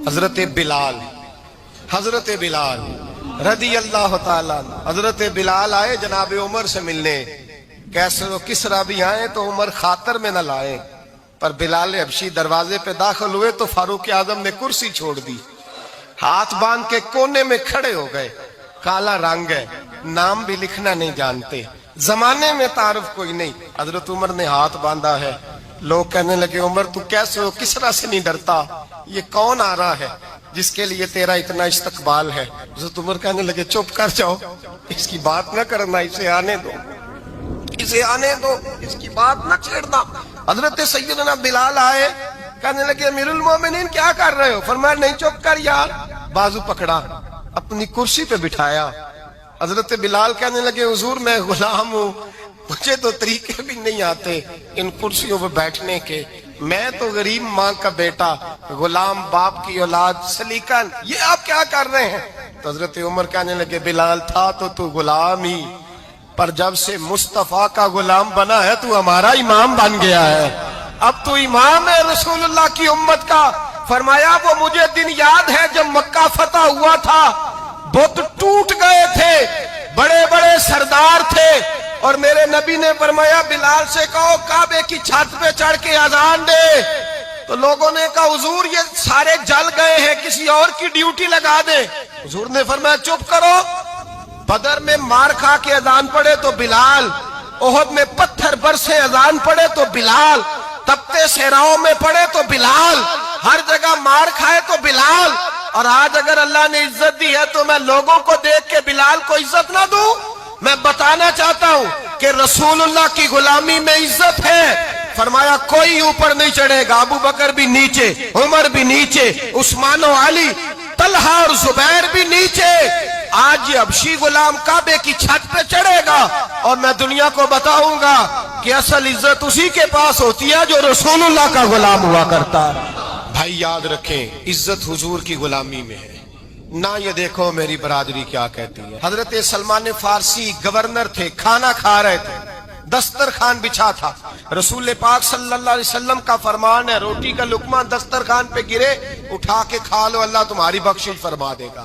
حضرت بلال رضی اللہ تعالیٰ، حضرت بلال آئے جناب عمر سے ملنے، کیسے وہ کسرا بھی آئے تو عمر خاطر میں نہ لائے، پر بلال حبشی دروازے پہ داخل ہوئے تو فاروق اعظم نے کرسی چھوڑ دی، ہاتھ باندھ کے کونے میں کھڑے ہو گئے، کالا رنگ ہے، نام بھی لکھنا نہیں جانتے، زمانے میں تعارف کوئی نہیں، حضرت عمر نے ہاتھ باندھا ہے، لوگ کہنے لگے عمر تو کیسے ہو، کسرا سے نہیں ڈرتا، یہ کون آ رہا ہے جس کے لیے تیرا اتنا استقبال ہے؟ حضرت عمر کہنے لگے چپ کر جاؤ، اس کی بات نہ کرنا، اسے آنے دو، اسے آنے دو، اس کی بات نہ چھیڑنا۔ حضرت سیدنا بلال آئے، کہنے لگے امیر المومنین کیا کر رہے ہو؟ فرمایا نہیں چپ کر یار، بازو پکڑا، اپنی کرسی پہ بٹھایا۔ حضرت بلال کہنے لگے حضور میں غلام ہوں، مجھے تو طریقے بھی نہیں آتے ان کرسیوں پہ بیٹھنے کے، میں تو غریب ماں کا بیٹا، غلام باپ کی اولاد، سلیقہ، یہ آپ کیا کر رہے ہیں؟ تو حضرت عمر کہنے لگے بلال تھا تو غلام ہی، پر جب سے مصطفیٰ کا غلام بنا ہے تو ہمارا امام بن گیا ہے، اب تو امام ہے رسول اللہ کی امت کا۔ فرمایا وہ مجھے دن یاد ہے جب مکہ فتح ہوا تھا، بت ٹوٹ گئے تھے، بڑے بڑے سردار تھے، اور میرے نبی نے فرمایا بلال سے کہو کعبے کی چھت پہ چڑھ کے اذان دے، تو لوگوں نے کہا حضور یہ سارے جل گئے ہیں، کسی اور کی ڈیوٹی لگا دے۔ حضور نے فرمایا چپ کرو، بدر میں مار کھا کے اذان پڑے تو بلال، احد میں پتھر برسے اذان پڑے تو بلال، تپتے صحراؤں میں پڑے تو بلال، ہر جگہ مار کھائے تو بلال، اور آج اگر اللہ نے عزت دی ہے تو میں لوگوں کو دیکھ کے بلال کو عزت نہ دوں؟ میں بتانا چاہتا ہوں کہ رسول اللہ کی غلامی میں عزت ہے۔ فرمایا کوئی اوپر نہیں چڑھے گا، ابو بکر بھی نیچے، عمر بھی نیچے، عثمان و علی، طلحہ اور زبیر بھی نیچے۔ آج یہ حبشی غلام کعبے کی چھت پہ چڑھے گا اور میں دنیا کو بتاؤں گا کہ اصل عزت اسی کے پاس ہوتی ہے جو رسول اللہ کا غلام ہوا کرتا ہے۔ بھائی یاد رکھیں عزت حضور کی غلامی میں ہے، نہ یہ دیکھو میری برادری کیا کہتی ہے۔ حضرت سلمان فارسی گورنر تھے، کھانا کھا رہے تھے، دسترخوان بچھا تھا، رسول پاک صلی اللہ علیہ وسلم کا فرمان ہے روٹی کا لقمہ دسترخوان پہ گرے اٹھا کے کھا لو، اللہ تمہاری بخشش فرما دے گا۔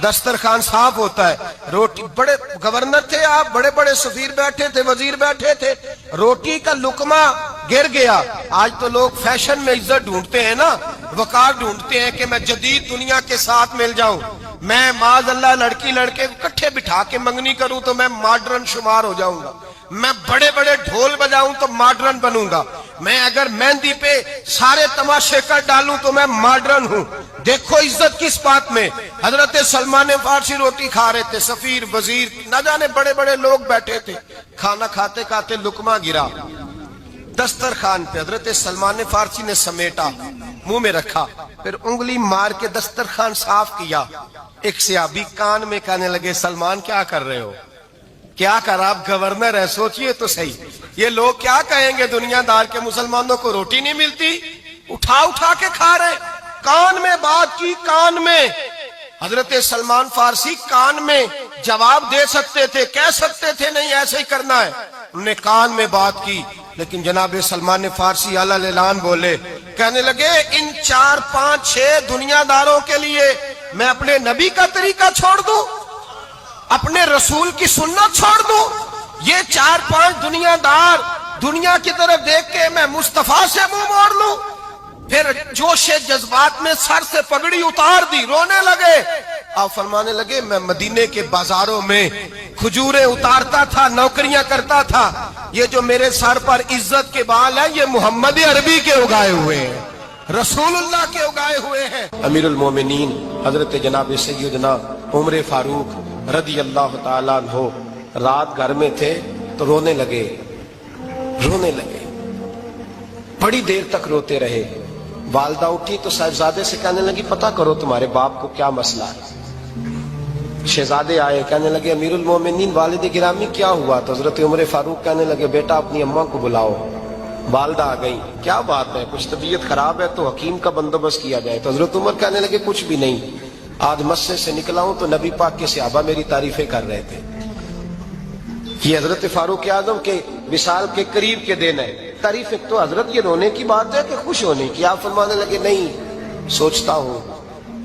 دسترخوان صاف ہوتا ہے، روٹی، بڑے گورنر تھے آپ، بڑے بڑے سفیر بیٹھے تھے، وزیر بیٹھے تھے، روٹی کا لقمہ گر گیا۔ آج تو لوگ فیشن میں عزت ڈھونڈتے ہیں نا، وقار ڈھونڈتے ہیں کہ میں جدید دنیا کے ساتھ مل جاؤں، میں معاذ اللہ لڑکی لڑکے کو کٹھے بٹھا کے منگنی کروں تو میں ماڈرن شمار ہو جاؤں گا، میں بڑے بڑے ڈھول بجاؤں تو ماڈرن بنوں گا، میں اگر مہندی پہ سارے تماشے کر ڈالوں تو میں ماڈرن ہوں۔ دیکھو عزت کس بات میں۔ حضرت سلمان فارسی روٹی کھا رہے تھے، سفیر، وزیر، نہ جانے بڑے بڑے لوگ بیٹھے تھے، کھانا کھاتے کھاتے لقمہ گرا دسترخوان پہ، حضرت سلمان فارسی نے سمیٹا، منہ میں رکھا، پھر انگلی مار کے دسترخوان صاف کیا۔ ایک صحابی کان میں کہنے لگے سلمان کیا کر رہے ہو؟ کیا کر، آپ گورنر ہے، سوچئے تو صحیح، یہ لوگ کیا کہیں گے دنیا دار کے مسلمانوں کو روٹی نہیں ملتی، اٹھا اٹھا کے کھا رہے۔ کان میں بات کی، کان میں۔ حضرت سلمان فارسی کان میں جواب دے سکتے تھے، کہہ سکتے تھے نہیں ایسے ہی کرنا ہے، انہوں نے کان میں بات کی، لیکن جناب سلمان فارسی اعلیٰ اعلان بولے، کہنے لگے ان 4 5 6 دنیا داروں کے لیے میں اپنے نبی کا طریقہ چھوڑ دوں، اپنے رسول کی سنت چھوڑ دوں؟ یہ 4 5 دنیا دار دنیا کی طرف دیکھ کے میں مصطفیٰ سے منہ موڑ لوں؟ پھر جوش جذبات میں سر سے پگڑی اتار دی، رونے لگے۔ آپ فرمانے لگے میں مدینے کے بازاروں میں کھجوریں اتارتا تھا، نوکریاں کرتا تھا، یہ جو میرے سر پر عزت کے بال ہیں یہ محمد عربی کے اگائے ہوئے ہیں، رسول اللہ کے اگائے ہوئے ہیں۔ امیر المومنین حضرت جناب سیدنا عمر فاروق رضی اللہ تعالیٰ عنہ رات گھر میں تھے تو رونے لگے، بڑی دیر تک روتے رہے۔ والدہ اٹھی تو صاحبزادے سے کہنے لگی پتہ کرو تمہارے باپ کو کیا مسئلہ ہے۔ شہزادے آئے، کہنے لگے امیر المومنین والد گرامی کیا ہوا؟ تو حضرت عمر فاروق کہنے لگے بیٹا اپنی اماں کو بلاؤ۔ والدہ آ گئی، کیا بات ہے؟ کچھ طبیعت خراب ہے تو حکیم کا بندوبست کیا جائے۔ تو حضرت عمر کہنے لگے کچھ بھی نہیں، آج مسجد سے نکلا ہوں تو نبی پاک کے صحابہ میری تعریفیں کر رہے تھے۔ یہ حضرت فاروق اعظم کے وصال کے قریب کے دن ہے۔ تعریف ایک تو حضرت یہ رونے کی بات ہے کہ خوش ہونے کی؟ آپ فرمانے لگے نہیں، سوچتا ہوں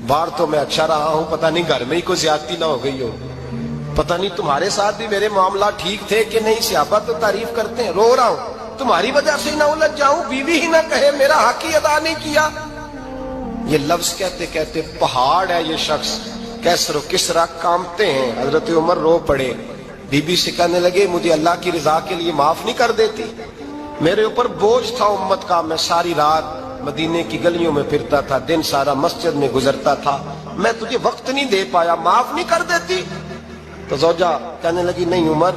باہر تو میں اچھا رہا ہوں، پتہ نہیں گھر میں ہی کوئی زیادتی نہ ہو گئی ہو، پتہ نہیں تمہارے ساتھ بھی میرے معاملات ٹھیک تھے کہ نہیں، صحابہ تو تعریف کرتے ہیں، رو رہا ہوں تمہاری وجہ سے نہ الجھ جاؤں، بیوی ہی نہ کہے میرا حق ہی ادا نہیں کیا۔ یہ لفظ کہتے کہتے پہاڑ ہے یہ شخص، کیسر و کسرا کانپتے ہیں۔ حضرت عمر رو پڑے، بی بی سے کہنے لگے مجھے اللہ کی رضا کے لیے معاف نہیں کر دیتی؟ میرے اوپر بوجھ تھا امت کا، میں ساری رات مدینے کی گلیوں میں پھرتا تھا، دن سارا مسجد میں گزرتا تھا، میں تجھے وقت نہیں دے پایا، معاف نہیں کر دیتی؟ تو زوجہ کہنے لگی نہیں عمر،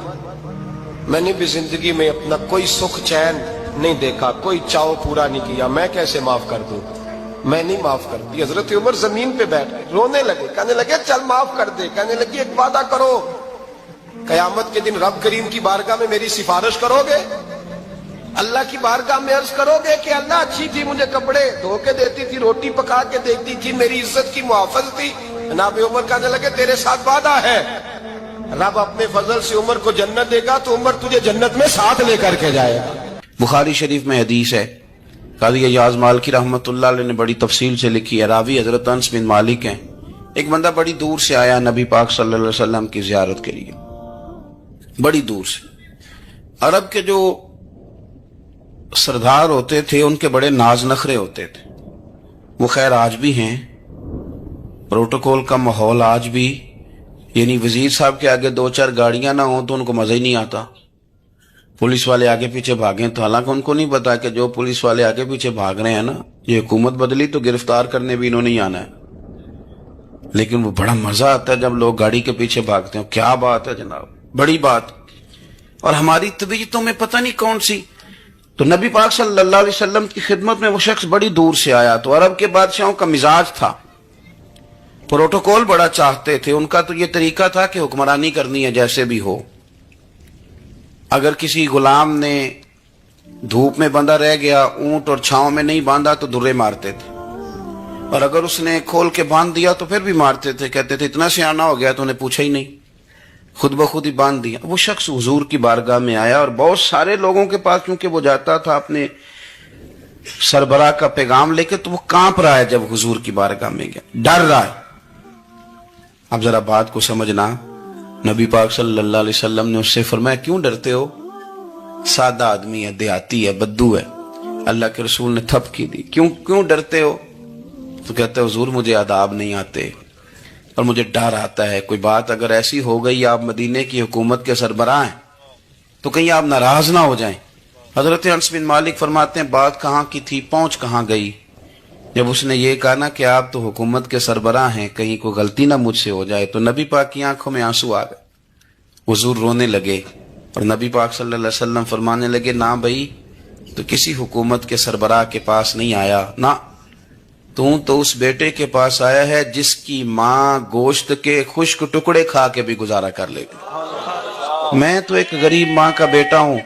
میں نے بھی زندگی میں اپنا کوئی سکھ چین نہیں دیکھا، کوئی چاؤ پورا نہیں کیا، میں کیسے معاف کر دوں؟ میں نہیں معاف کرتی۔ حضرت عمر زمین پہ بیٹھ گئے، رونے لگے، کہنے لگے چل معاف کر دے۔ کہنے لگی ایک وعدہ کرو، قیامت کے دن رب کریم کی بارگاہ میں میری سفارش کرو گے؟ اللہ کی بارگاہ میں عرض کرو گے کہ اللہ اچھی تھی، مجھے کپڑے دھو کے دیتی تھی، روٹی پکا کے دیتی تھی، میری عزت کی محافظ تھی؟ جناب عمر کہنے لگے تیرے ساتھ وعدہ ہے، رب اپنے فضل سے عمر کو جنت دے گا تو عمر تجھے جنت میں ساتھ لے کر کے جائے گا۔ بخاری شریف میں حدیث ہے، قاضی ایاز مالکی رحمۃ اللہ علیہ نے بڑی تفصیل سے لکھی ہے، راوی حضرت انس بن مالک ہیں۔ ایک بندہ بڑی دور سے آیا نبی پاک صلی اللہ علیہ وسلم کی زیارت کے لیے، بڑی دور سے۔ عرب کے جو سردار ہوتے تھے ان کے بڑے ناز نخرے ہوتے تھے، وہ خیر آج بھی ہیں، پروٹوکول کا ماحول آج بھی، یعنی وزیر صاحب کے آگے دو چار گاڑیاں نہ ہوں تو ان کو مزہ ہی نہیں آتا، پولیس والے آگے پیچھے بھاگیں تو حالانکہ ان کو نہیں پتا کہ جو پولیس والے آگے پیچھے بھاگ رہے ہیں نا، یہ حکومت بدلی تو گرفتار کرنے بھی انہوں نے آنا ہے، لیکن وہ بڑا مزہ آتا ہے جب لوگ گاڑی کے پیچھے بھاگتے ہیں۔ کیا بات ہے جناب، بڑی بات۔ اور ہماری طبیعتوں میں پتہ نہیں کون سی، تو نبی پاک صلی اللہ علیہ وسلم کی خدمت میں وہ شخص بڑی دور سے آیا، تو عرب کے بادشاہوں کا مزاج تھا، پروٹوکول بڑا چاہتے تھے، ان کا تو یہ طریقہ تھا کہ حکمرانی کرنی ہے جیسے بھی ہو۔ اگر کسی غلام نے دھوپ میں بندھا رہ گیا، اونٹ اور چھاؤں میں نہیں باندھا تو درے مارتے تھے، اور اگر اس نے کھول کے باندھ دیا تو پھر بھی مارتے تھے، کہتے تھے اتنا سیانا ہو گیا تو انہیں پوچھا ہی نہیں، خود بخود ہی باندھ دیا۔ وہ شخص حضور کی بارگاہ میں آیا اور بہت سارے لوگوں کے پاس کیونکہ وہ جاتا تھا اپنے سربراہ کا پیغام لے کے، تو وہ کانپ رہا ہے جب حضور کی بارگاہ میں گیا، ڈر رہا ہے۔ اب ذرا بات کو سمجھنا، نبی پاک صلی اللہ علیہ وسلم نے اس سے فرمایا کیوں ڈرتے ہو؟ سادہ آدمی ہے، دیہاتی ہے، بدو ہے۔ اللہ کے رسول نے تھپ کی دی، کیوں ڈرتے ہو؟ تو کہتے ہیں حضور مجھے آداب نہیں آتے اور مجھے ڈر آتا ہے، کوئی بات اگر ایسی ہو گئی آپ مدینے کی حکومت کے سربراہ ہیں تو کہیں آپ ناراض نہ ہو جائیں۔ حضرت انس بن مالک فرماتے ہیں بات کہاں کی تھی، پہنچ کہاں گئی؟ جب اس نے یہ کہا نا کہ آپ تو حکومت کے سربراہ ہیں، کہیں کوئی غلطی نہ مجھ سے ہو جائے، تو نبی پاک کی آنکھوں میں آنسو آ گئے، حضور رونے لگے، اور نبی پاک صلی اللہ علیہ وسلم فرمانے لگے نہ بھائی، تو کسی حکومت کے سربراہ کے پاس نہیں آیا، نہ تو اس بیٹے کے پاس آیا ہے جس کی ماں گوشت کے خشک ٹکڑے کھا کے بھی گزارا کر لے گی۔ میں تو ایک غریب ماں کا بیٹا ہوں۔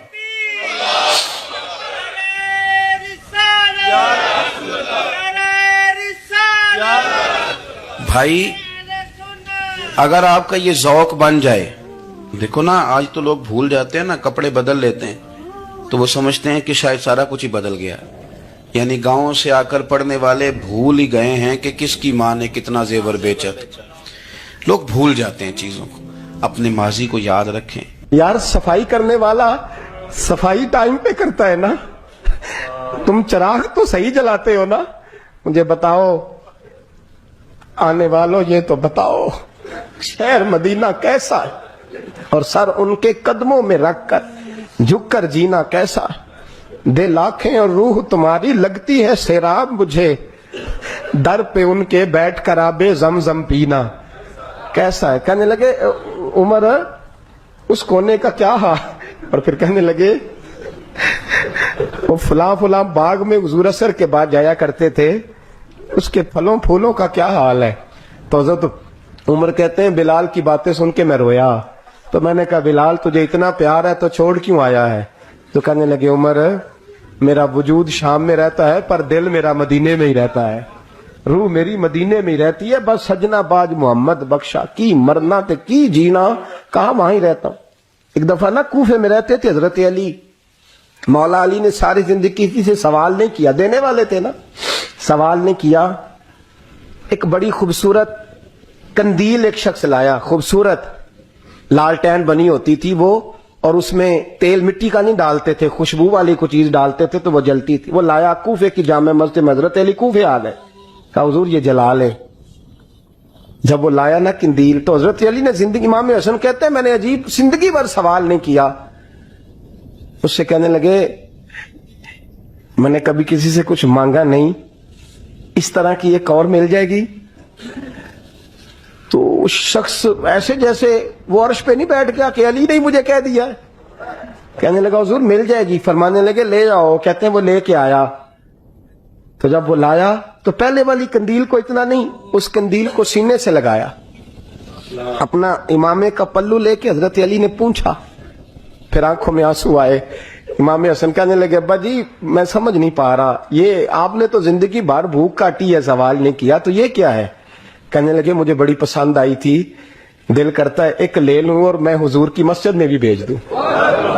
بھائی اگر آپ کا یہ ذوق بن جائے، دیکھو نا آج تو لوگ بھول جاتے ہیں نا، کپڑے بدل لیتے ہیں تو وہ سمجھتے ہیں کہ شاید سارا کچھ ہی بدل گیا، یعنی گاؤں سے آ کر پڑھنے والے بھول ہی گئے ہیں کہ کس کی ماں نے کتنا زیور بیچا تھا۔ لوگ بھول جاتے ہیں چیزوں کو، اپنے ماضی کو یاد رکھیں۔ یار صفائی کرنے والا صفائی ٹائم پہ کرتا ہے نا، تم چراغ تو صحیح جلاتے ہو نا؟ مجھے بتاؤ آنے والوں، یہ تو بتاؤ شہر مدینہ کیسا ہے، اور سر ان کے قدموں میں رکھ کر جھک کر جینا کیسا؟ دل آنکھیں اور روح تمہاری لگتی ہے سیراب مجھے، در پہ ان کے بیٹھ کر آبے زمزم پینا کیسا ہے؟ کہنے لگے عمر اس کونے کا کیا حال؟ اور پھر کہنے لگے وہ فلاں باغ میں حضور اثر کے بعد جایا کرتے تھے، اس کے پھلوں پھولوں کا کیا حال ہے؟ تو حضرت عمر کہتے ہیں بلال کی باتیں سن کے میں رویا، تو میں نے کہا بلال تجھے اتنا پیار ہے تو چھوڑ کیوں آیا ہے؟ تو کہنے لگے عمر میرا وجود شام میں رہتا ہے پر دل میرا مدینے میں ہی رہتا ہے، روح میری مدینے میں ہی رہتی ہے، بس سجنا باج محمد بخشا کی مرنا تے کی جینا، کہاں وہاں ہی رہتا ہوں۔ ایک دفعہ نا کوفے میں رہتے تھے حضرت علی، مولا علی نے ساری زندگی کسی سے سوال نہیں کیا، دینے والے تھے نا، سوال نہیں کیا، ایک بڑی خوبصورت کندیل ایک شخص لایا, خوبصورت لالٹین بنی ہوتی تھی وہ, اور اس میں تیل مٹی کا نہیں ڈالتے تھے, خوشبو والی کوئی چیز ڈالتے تھے تو وہ جلتی تھی. وہ لایا کوفے کی جامع مسجد میں, حضرت علی کوفے آ گئے, کہا حضور یہ جلا لے. جب وہ لایا نا کندیل تو حضرت علی نے زندگی, امام حسن کہتے ہیں میں نے عجیب زندگی بھر سوال نہیں کیا. اس سے کہنے لگے میں نے کبھی کسی سے کچھ مانگا نہیں, اس طرح کی ایک اور مل جائے گی. تو اس شخص ایسے جیسے وہ عرش پہ نہیں بیٹھ گیا کہ علی نے مجھے کہہ دیا. کہنے لگا حضور مل جائے گی. فرمانے لگے لے جاؤ. کہتے ہیں وہ لے کے آیا. تو جب وہ لایا تو پہلے والی کندیل کو اتنا نہیں, اس کندیل کو سینے سے لگایا, اپنا امامے کا پلو لے کے حضرت علی نے پوچھا. پھر آنکھوں میں آنسو آئے. امام حسن کہنے لگے ابا جی میں سمجھ نہیں پا رہا, یہ آپ نے تو زندگی بھر بھوک کاٹی ہے, سوال نہیں کیا, تو یہ کیا ہے؟ کہنے لگے مجھے بڑی پسند آئی تھی, دل کرتا ہے ایک لے لوں اور میں حضور کی مسجد میں بھی بھیج دوں,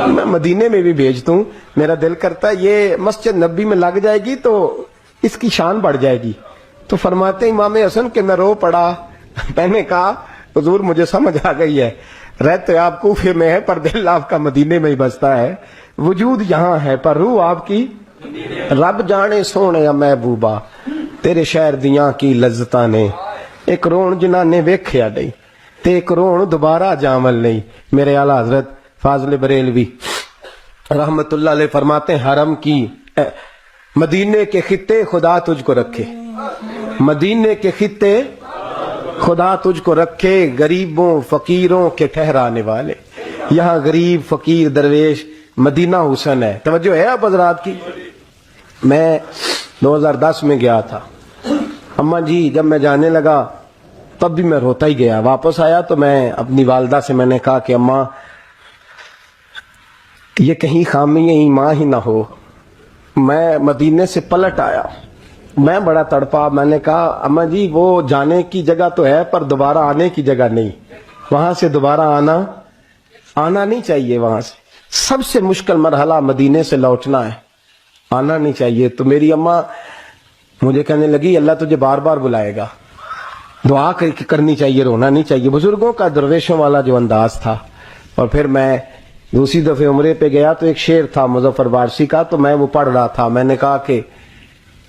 میں مدینے میں بھی بھیج دوں. میرا دل کرتا ہے یہ مسجد نبی میں لگ جائے گی تو اس کی شان بڑھ جائے گی. تو فرماتے امام حسن کہ میں رو پڑا. میں نے کہا حضور مجھے سمجھ آ گئی ہے, رہتے آپ کوفے میں ہے پر دل آپ کا مدینے میں ہی بستا ہے, وجود یہاں ہے پر روح آپ کی. رب جانے سونے یا محبوبہ تیرے شہر دیاں کی لذتاں نے, ایک رون جنہاں نے ویکھیا نہیں تے ایک رون دوبارہ جامل نہیں. میرے اعلیٰ حضرت فاضل بریلوی رحمت اللہ علیہ فرماتے ہیں حرم کی مدینے کے خطے خدا تجھ کو رکھے, مدینے کے خطے خدا تجھ کو رکھے, غریبوں فقیروں کے ٹھہرانے والے. یہاں غریب فقیر درویش مدینہ حسن ہے. توجہ ہے آپ حضرات کی؟ میں 2010 میں گیا تھا. اماں جی جب میں جانے لگا تب بھی میں روتا ہی گیا. واپس آیا تو میں اپنی والدہ سے میں نے کہا کہ اماں یہ کہیں خامی ایمان ہی نہ ہو. میں مدینے سے پلٹ آیا, میں بڑا تڑپا. میں نے کہا اماں جی وہ جانے کی جگہ تو ہے پر دوبارہ آنے کی جگہ نہیں, وہاں سے دوبارہ آنا نہیں چاہیے. وہاں سے سب سے مشکل مرحلہ مدینے سے لوٹنا ہے, آنا نہیں چاہیے. تو میری اماں مجھے کہنے لگی اللہ تجھے بار بار بلائے گا, دعا کرنی چاہیے, رونا نہیں چاہیے. بزرگوں کا درویشوں والا جو انداز تھا. اور پھر میں دوسری دفعہ عمرے پہ گیا تو ایک شعر تھا مظفر وارسی کا, تو میں وہ پڑھ رہا تھا. میں نے کہا کہ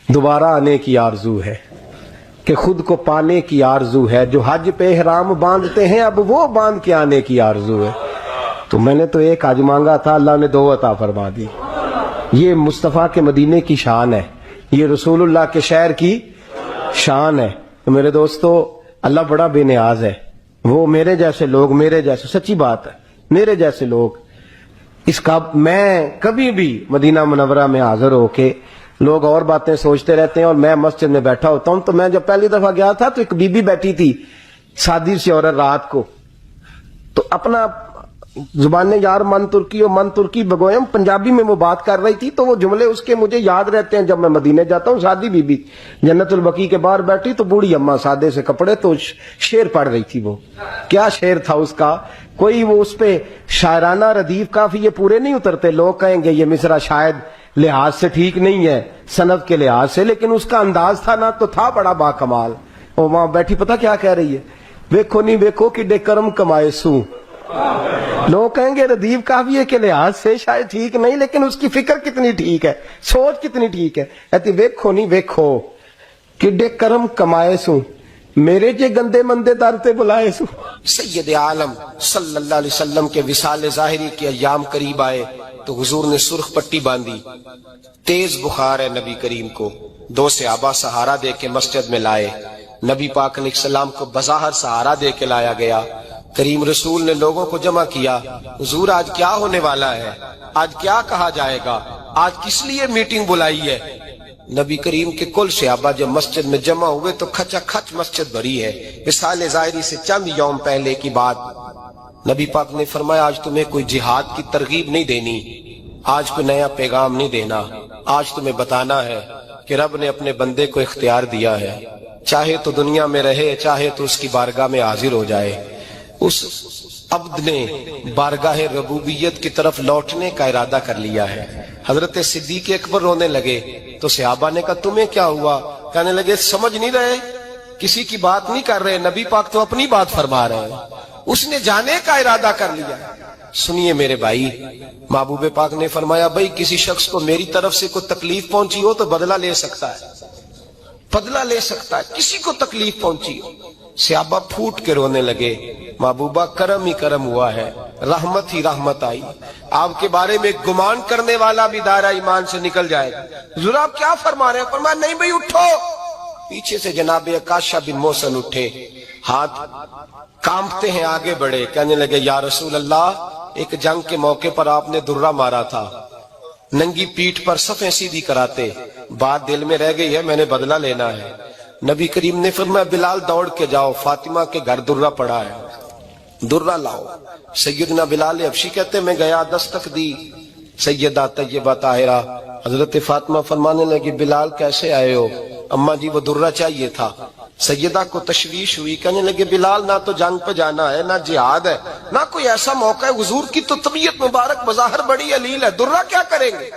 دوبارہ آنے کی آرزو ہے, کہ خود کو پانے کی آرزو ہے, جو حج پہ احرام باندھتے ہیں اب وہ باندھ کے آنے کی آرزو ہے. تو میں نے تو ایک حج مانگا تھا, اللہ نے 2 عطا فرما دی. یہ مصطفیٰ کے مدینے کی شان ہے, یہ رسول اللہ کے شہر کی شان ہے. تو میرے دوستو اللہ بڑا بے نیاز ہے. وہ میرے جیسے لوگ, میرے جیسے, سچی بات ہے, میرے جیسے لوگ اس کا, میں کبھی بھی مدینہ منورہ میں حاضر ہو کے لوگ اور باتیں سوچتے رہتے ہیں اور میں مسجد میں بیٹھا ہوتا ہوں. تو میں جب پہلی دفعہ گیا تھا تو ایک بی بی بیٹھی تھی شادی سے عورت رات کو, تو اپنا زبان یار من ترکی اور من ترکی بگویم پنجابی میں وہ بات کر رہی تھی. تو وہ جملے اس کے مجھے یاد رہتے ہیں جب میں مدینے جاتا ہوں. شادی بی بی جنت البقیع کے باہر بیٹھی تو بوڑھی اماں سادے سے کپڑے, تو شعر پڑھ رہی تھی. وہ کیا شعر تھا اس کا, کوئی وہ اس پہ شاعرانہ ردیف کافی یہ پورے نہیں اترتے. لوگ کہیں گے یہ مصرع شاید لحاظ سے ٹھیک نہیں ہے, صنعت کے لحاظ سے, لیکن اس کا انداز تھا نا تو تھا بڑا با کمال. وہ وہاں بیٹھی پتہ کیا کہہ رہی ہے, ویکھو نہیں ویکھو کہ ڈے کرم کمائے سوں. لوگ کہیں گے ردیف کافی کے لحاظ سے شاید ٹھیک نہیں, لیکن اس کی فکر کتنی ٹھیک ہے, سوچ کتنی ٹھیک ہے. کہتی ویکھو نہیں ویکھو کہ ڈے کرم کمائے سوں, میرے جے گندے مندے در تے بلائے سوں. سید عالم صلی اللہ علیہ وسلم کے وصال ظاہری کے ایام قریب آئے تو حضور نے سرخ پٹی باندھی. تیز بخار ہے نبی کریم کو. 2 صحابہ سہارا دے کے مسجد میں لائے. نبی پاک علیہ السلام کو بظاہر سہارا دے کے لایا گیا. کریم رسول نے لوگوں کو جمع کیا, حضور آج کیا ہونے والا ہے, آج کیا کہا جائے گا, آج کس لیے میٹنگ بلائی ہے. نبی کریم کے کل صحابہ جب مسجد میں جمع ہوئے تو کھچا کھچ مسجد بھری ہے. وصال ظاہری سے چند یوم پہلے کی بات. نبی پاک نے فرمایا آج تمہیں کوئی جہاد کی ترغیب نہیں دینی, آج کوئی نیا پیغام نہیں دینا, آج تمہیں بتانا ہے کہ رب نے اپنے بندے کو اختیار دیا ہے, چاہے تو دنیا میں رہے چاہے تو اس کی بارگاہ میں حاضر ہو جائے. اس عبد نے بارگاہ ربوبیت کی طرف لوٹنے کا ارادہ کر لیا ہے. حضرت صدیق اکبر رونے لگے تو صحابہ نے کہا تمہیں کیا ہوا, کہنے لگے سمجھ نہیں رہے, کسی کی بات نہیں کر رہے, نبی پاک تو اپنی بات فرما رہے ہیں. اس نے جانے کا ارادہ کر لیا. سنیے میرے بھائی, محبوب پاک نے فرمایا بھائی کسی شخص کو میری طرف سے کوئی تکلیف پہنچی ہو تو بدلہ لے سکتا ہے, بدلہ لے سکتا ہے. کسی کو تکلیف پہنچی ہو. صحابہ پھوٹ کے رونے لگے. محبوبہ کرم ہی کرم ہوا ہے, رحمت ہی رحمت آئی. آپ کے بارے میں گمان کرنے والا بھی دائرہ ایمان سے نکل جائے گا. حضور آپ کیا فرما رہے ہیں؟ فرمایا نہیں بھائی اٹھو. پیچھے سے جناب عکاشہ بن محصن اٹھے, ہاتھ کانپتے ہیں, آگے بڑھے, کہنے لگے یا رسول اللہ, ایک جنگ کے موقع پر آپ نے درہ مارا تھا, ننگی پیٹھ پر صفیں سیدھی کراتے, بات دل میں رہ گئی ہے, میں نے بدلہ لینا ہے. نبی کریم نے فرمایا بلال دوڑ کے جاؤ, فاطمہ کے گھر درہ پڑا ہے, درہ لاؤ. سیدنا بلال حبشی کہتے ہیں میں گیا, دستک دی سیدہ طیبہ طاہرہ. حضرت فاطمہ فرمانے لگی بلال کیسے آئے ہو؟ اماں جی وہ درہ چاہیے تھا. سیدہ کو تشویش ہوئی, کہنے لگے بلال نہ تو جنگ پہ جانا ہے, نہ جہاد ہے, نہ کوئی ایسا موقع ہے. حضور کی تو طبیعت مبارک بظاہر بڑی علیل ہے, درہ کیا کریں گے؟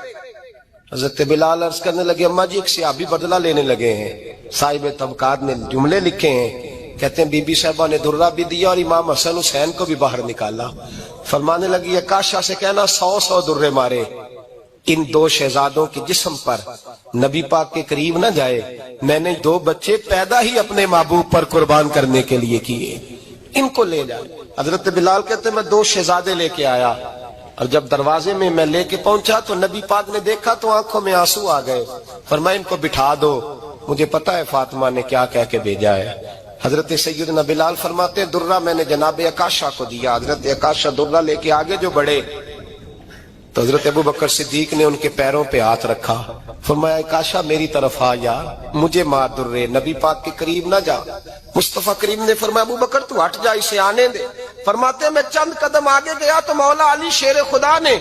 حضرت بلال عرض کرنے لگے اماں جی ایک صحابی بدلہ لینے لگے ہیں. صاحب طبقات نے جملے لکھے ہیں, کہتے ہیں بی بی صاحبہ نے درہ بھی دیا اور امام حسن حسین کو بھی باہر نکالا. فرمانے لگی عکاشہ سے کہنا 100 درے مارے, ان 2 شہزادوں کے جسم پر نبی پاک کے قریب نہ جائے. میں نے 2 بچے پیدا ہی اپنے محبوب پر قربان کرنے کے لیے کیے, ان کو لے جائے. حضرت بلال کہتے ہیں میں 2 شہزادے لے کے آیا, اور جب دروازے میں لے کے پہنچا تو نبی پاک نے دیکھا تو آنکھوں میں آنسو آ گئے. فرمایا ان کو بٹھا دو, مجھے پتا ہے فاطمہ نے کیا کہہ کے بھیجا ہے. حضرت سیدنا بلال فرماتے ہیں درہ میں نے جناب عکاشہ کو دیا. حضرت عکاشہ درہ لے کے آگے جو بڑھے تو حضرت ابو بکر صدیق نے ان کے پیروں پہ ہاتھ رکھا. فرمایا عکاشہ میری طرف آ یار, مجھے مار درے, نبی پاک کے قریب نہ جا. مصطفیٰ کریم نے فرمایا ابو بکر تو ہٹ جا, اسے آنے دے. فرماتے ہیں میں چند قدم آگے گیا تو مولا علی شیر خدا نے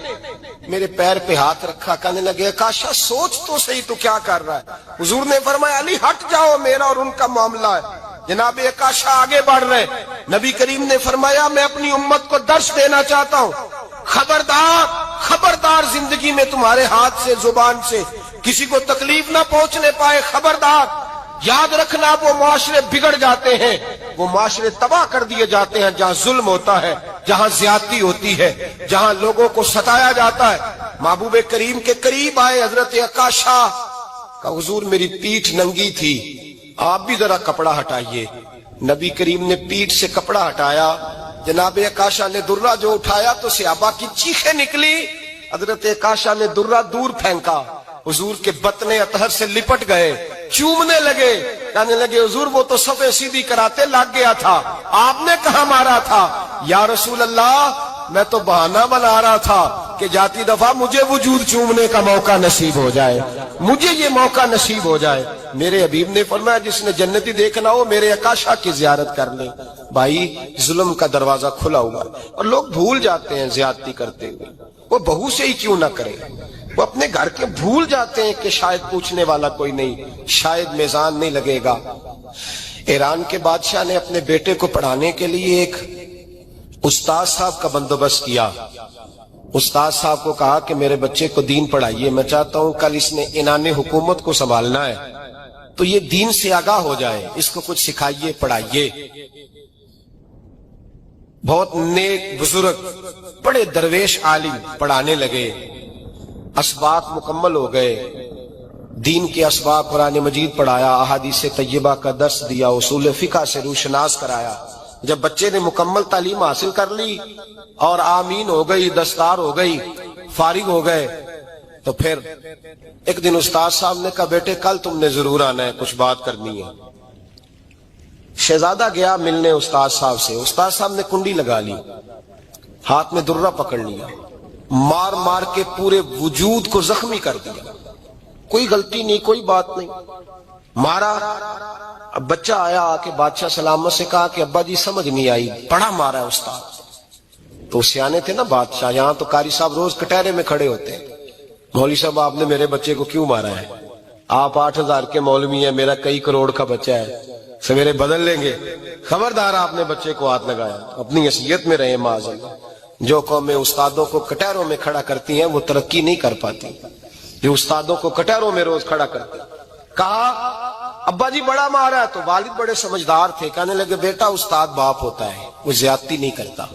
میرے پیر پہ ہاتھ رکھا. کہنے لگے عکاشہ سوچ تو صحیح تو کیا کر رہا ہے؟ حضور نے فرمایا علی ہٹ جاؤ, میرا اور ان کا معاملہ ہے. جناب عکاشہ آگے بڑھ رہے. نبی کریم نے فرمایا میں اپنی امت کو درس دینا چاہتا ہوں, خبردار خبردار زندگی میں تمہارے ہاتھ سے زبان سے کسی کو تکلیف نہ پہنچنے پائے. خبردار یاد رکھنا وہ معاشرے بگڑ جاتے ہیں, وہ معاشرے تباہ کر دیے جاتے ہیں جہاں ظلم ہوتا ہے, جہاں زیادتی ہوتی ہے, جہاں لوگوں کو ستایا جاتا ہے. محبوب کریم کے قریب آئے حضرت عکاشہ کا, حضور میری پیٹھ ننگی تھی, آپ بھی ذرا کپڑا ہٹائیے. نبی کریم نے پیٹھ سے کپڑا ہٹایا. جناب عکاشہ نے درہ جو اٹھایا تو صحابہ کی چیخیں نکلی. حضرت عکاشہ نے درہ دور پھینکا, حضور کے بطن اطہر سے لپٹ گئے, چومنے لگے. کہنے لگے حضور وہ تو صفیں سیدھی کراتے لگ گیا تھا, آپ نے کہاں مارا تھا؟ یا رسول اللہ میں تو بہانہ بنا رہا تھا کہ جاتی دفعہ مجھے وجود چومنے کا موقع نصیب ہو جائے, مجھے یہ موقع نصیب ہو جائے. میرے حبیب نے فرمایا جس نے جنتی دیکھنا ہو میرے عکاشہ کی زیارت کر لے. بھائی ظلم کا دروازہ کھلا ہوا اور لوگ بھول جاتے ہیں زیادتی کرتے ہوئے. وہ بہو سے ہی کیوں نہ کرے, وہ اپنے گھر کے بھول جاتے ہیں کہ شاید پوچھنے والا کوئی نہیں, شاید میزان نہیں لگے گا. ایران کے بادشاہ نے اپنے بیٹے کو پڑھانے کے لیے ایک استاد صاحب کا بندوبست کیا. استاد صاحب کو کہا کہ میرے بچے کو دین پڑھائیے, میں چاہتا ہوں کل اس نے عنان حکومت کو سنبھالنا ہے تو یہ دین سے آگاہ ہو جائے, اس کو کچھ سکھائیے پڑھائیے. بہت نیک بزرگ بڑے درویش عالم پڑھانے لگے. اسباق مکمل ہو گئے, دین کے اسباق قرآن مجید پڑھایا, احادیث طیبہ کا درس دیا, اصول فقہ سے روشناس کرایا. جب بچے نے مکمل تعلیم حاصل کر لی اور آمین ہو گئی, دستار ہو گئی, فارغ ہو گئے, تو پھر ایک دن استاد صاحب نے کہا بیٹے کل تم نے ضرور آنا ہے, کچھ بات کرنی ہے. شہزادہ گیا ملنے استاد صاحب سے. استاد صاحب نے کنڈی لگا لی, ہاتھ میں درہ پکڑ لیا, مار مار کے پورے وجود کو زخمی کر دیا. کوئی غلطی نہیں, کوئی بات نہیں, مارا. اب بچہ آیا آ کے بادشاہ سلامت سے کہا کہ ابا جی سمجھ نہیں آئی, بڑا مارا ہے استاد. تو سیانے تھے نا بادشاہ, یہاں تو قاری صاحب روز کٹہرے میں کھڑے ہوتے ہیں, مولوی صاحب آپ نے میرے بچے کو کیوں مارا ہے؟ آپ 8000 کے مولوی ہیں, میرا کئی کروڑ کا بچہ ہے, سویرے بدل لیں گے. خبردار آپ نے بچے کو ہاتھ لگایا, اپنی حیثیت میں رہے معاذاللہ. جو قومیں استادوں کو کٹہروں میں کھڑا کرتی ہیں وہ ترقی نہیں کر پاتی. جو استادوں کو کٹہروں میں روز کھڑا کرتے, کہا ابا جی بڑا مارا ہے، تو والد بڑے سمجھدار تھے، کہنے لگے بیٹا استاد باپ ہوتا ہے، وہ زیادتی نہیں کرتا،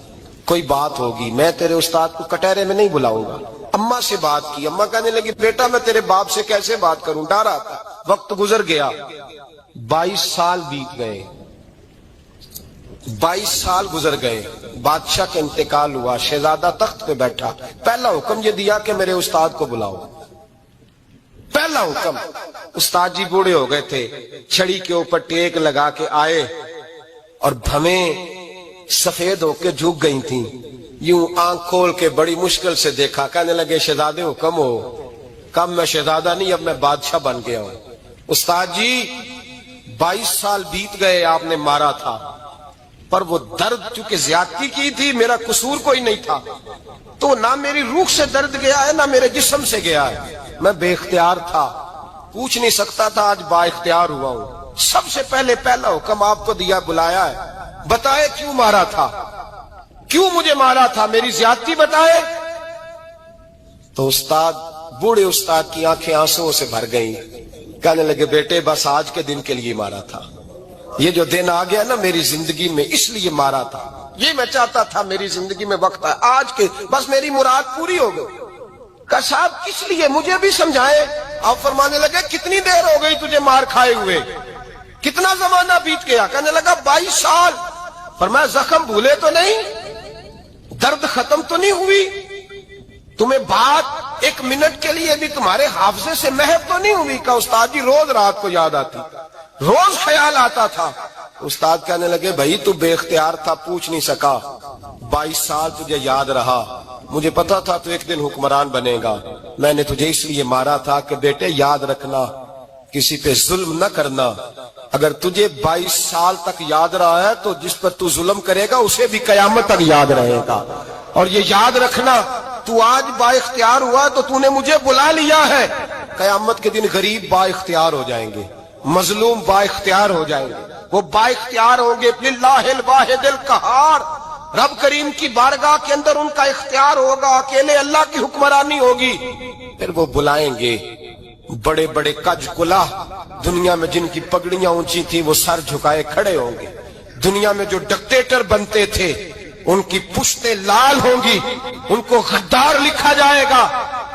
کوئی بات ہوگی میں تیرے استاد کو کٹہرے میں نہیں بلاؤں گا۔ اماں سے بات کی، اماں کہنے لگی بیٹا میں تیرے باپ سے کیسے بات کروں، ڈر آتا۔ وقت گزر گیا، 22 سال بیت گئے، 22 سال گزر گئے، بادشاہ کا انتقال ہوا، شہزادہ تخت پہ بیٹھا، پہلا حکم یہ دیا کہ میرے استاد کو بلاؤ، پہلا حکم۔ استاد جی بوڑھے ہو گئے تھے، چھڑی کے اوپر ٹیک لگا کے آئے اور بھمیں سفید ہو کے جھک گئی تھیں، یوں آنکھ کھول کے بڑی مشکل سے دیکھا، کہنے لگے شہزادے حکم ہو۔ کم میں شہزادہ نہیں، اب میں بادشاہ بن گیا ہوں۔ استاد جی 22 سال بیت گئے، آپ نے مارا تھا، پر وہ درد چونکہ زیادتی کی تھی، میرا قصور کوئی نہیں تھا، تو نہ میری روح سے درد گیا ہے نہ میرے جسم سے گیا ہے، میں بے اختیار تھا، پوچھ نہیں سکتا تھا، آج با اختیار ہوا ہوں۔ سب سے پہلے پہلا حکم آپ کو دیا، بلایا ہے، بتائے کیوں مارا تھا، کیوں مجھے مارا تھا، میری زیادتی بتائے۔ تو استاد، بوڑھے استاد کی آنکھیں آنسوؤں سے بھر گئیں، کہنے لگے بیٹے بس آج کے دن کے لیے مارا تھا، یہ جو دن آ گیا نا میری زندگی میں، اس لیے مارا تھا، یہ میں چاہتا تھا میری زندگی میں وقت آئے، آج کے بس میری مراد پوری ہو گئی۔ کہ صاحب کس لیے، مجھے بھی سمجھائے۔ آپ فرمانے لگے کتنی دیر ہو گئی تجھے مار کھائے ہوئے، کتنا زمانہ بیت گیا، کہنے لگا 22 سال۔ فرمایا زخم بھولے تو نہیں، درد ختم تو نہیں ہوئی، تمہیں بات 1 منٹ کے لیے بھی تمہارے حافظے سے محو تو نہیں ہوئی؟ کہ استاد جی روز رات کو یاد آتی، روز خیال آتا تھا۔ استاد کہنے لگے بھائی تو بے اختیار تھا، پوچھ نہیں سکا، 22 سال تجھے یاد رہا، مجھے پتا تھا تو ایک دن حکمران بنے گا، میں نے تجھے اس لیے مارا تھا کہ بیٹے یاد رکھنا، کسی پہ ظلم نہ کرنا، اگر تجھے 22 سال تک یاد رہا ہے تو جس پر تو ظلم کرے گا اسے بھی قیامت تک یاد رہے گا، اور یہ یاد رکھنا تو آج با اختیار ہوا تو تو نے مجھے بلا لیا ہے، قیامت کے دن غریب با اختیار ہو جائیں گے، مظلوم با اختیار ہو جائیں گے، وہ با اختیار ہوں گے، للہ الواحد القہار، رب کریم کی بارگاہ کے اندر ان کا اختیار ہوگا، اکیلے اللہ کی حکمرانی ہوگی، پھر وہ بلائیں گے بڑے بڑے کج کلاہ، دنیا میں جن کی پگڑیاں اونچی تھی وہ سر جھکائے کھڑے ہوں گے، دنیا میں جو ڈکٹیٹر بنتے تھے ان کی پشتیں لال ہوں گی، ان کو غدار لکھا جائے گا،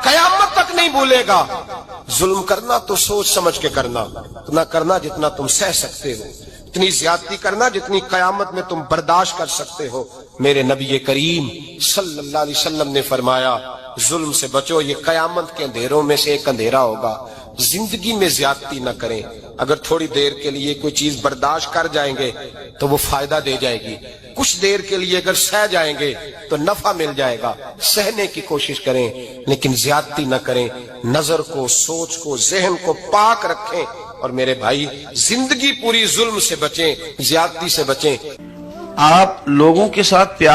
قیامت تک نہیں بھولے گا۔ ظلم کرنا تو سوچ سمجھ کے کرنا، اتنا کرنا جتنا تم سہ سکتے ہو، اتنی زیادتی کرنا جتنی قیامت میں تم برداشت کر سکتے ہو۔ میرے نبی کریم صلی اللہ علیہ وسلم نے فرمایا ظلم سے بچو، یہ قیامت کے اندھیروں میں سے ایک اندھیرا ہوگا۔ زندگی میں زیادتی نہ کریں، اگر تھوڑی دیر کے لیے کوئی چیز برداشت کر جائیں گے تو وہ فائدہ دے جائے گی، کچھ دیر کے لیے اگر سہ جائیں گے تو نفع مل جائے گا، سہنے کی کوشش کریں لیکن زیادتی نہ کریں، نظر کو، سوچ کو، ذہن کو پاک رکھیں، اور میرے بھائی زندگی پوری ظلم سے بچیں، زیادتی سے بچیں۔ آپ لوگوں کے ساتھ پیار